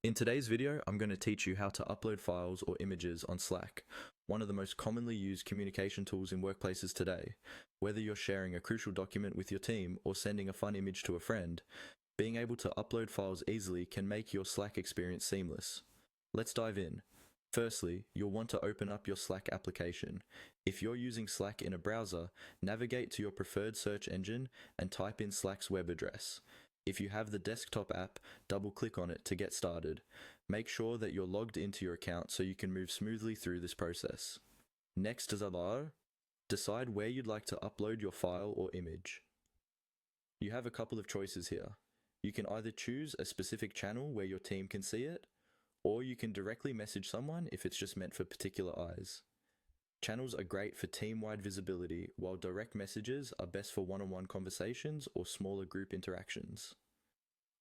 In today's video, I'm going to teach you how to upload files or images on Slack, one of the most commonly used communication tools in workplaces today. Whether you're sharing a crucial document with your team or sending a fun image to a friend, being able to upload files easily can make your Slack experience seamless. Let's dive in. Firstly, you'll want to open up your Slack application. If you're using Slack in a browser, navigate to your preferred search engine and type in Slack's web address. If you have the desktop app, double-click on it to get started. Make sure that you're logged into your account so you can move smoothly through this process. Next is decide where you'd like to upload your file or image. You have a couple of choices here. You can either choose a specific channel where your team can see it, or you can directly message someone if it's just meant for particular eyes. Channels are great for team-wide visibility, while direct messages are best for one-on-one conversations or smaller group interactions.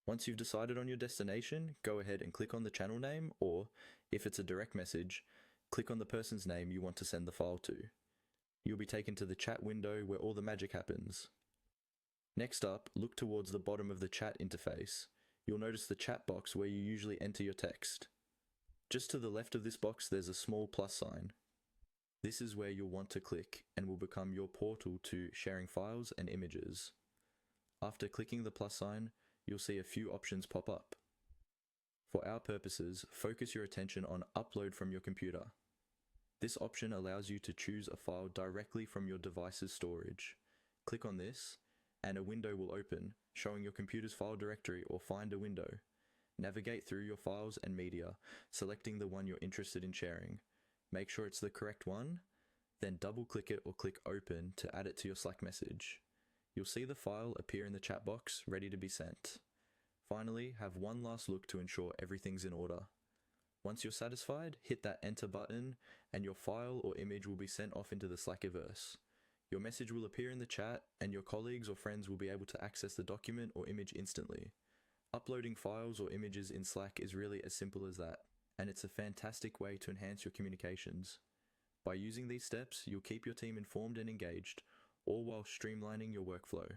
Once you've decided on your destination, go ahead and click on the channel name, or, if it's a direct message, click on the person's name you want to send the file to. You'll be taken to the chat window where all the magic happens. Next up, look towards the bottom of the chat interface. You'll notice the chat box where you usually enter your text. Just to the left of this box, there's a small plus sign. This is where you'll want to click and will become your portal to sharing files and images. After clicking the plus sign, you'll see a few options pop up. For our purposes, focus your attention on Upload from your computer. This option allows you to choose a file directly from your device's storage. Click on this, and a window will open, showing your computer's file directory or Finder window. Navigate through your files and media, selecting the one you're interested in sharing. Make sure it's the correct one, then double-click it or click Open to add it to your Slack message. You'll see the file appear in the chat box, ready to be sent. Finally, have one last look to ensure everything's in order. Once you're satisfied, hit that Enter button, and your file or image will be sent off into the Slackiverse. Your message will appear in the chat, and your colleagues or friends will be able to access the document or image instantly. Uploading files or images in Slack is really as simple as that, and it's a fantastic way to enhance your communications. By using these steps, you'll keep your team informed and engaged, all while streamlining your workflow.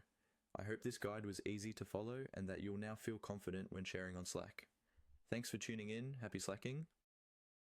I hope this guide was easy to follow and that you'll now feel confident when sharing on Slack. Thanks for tuning in. Happy slacking.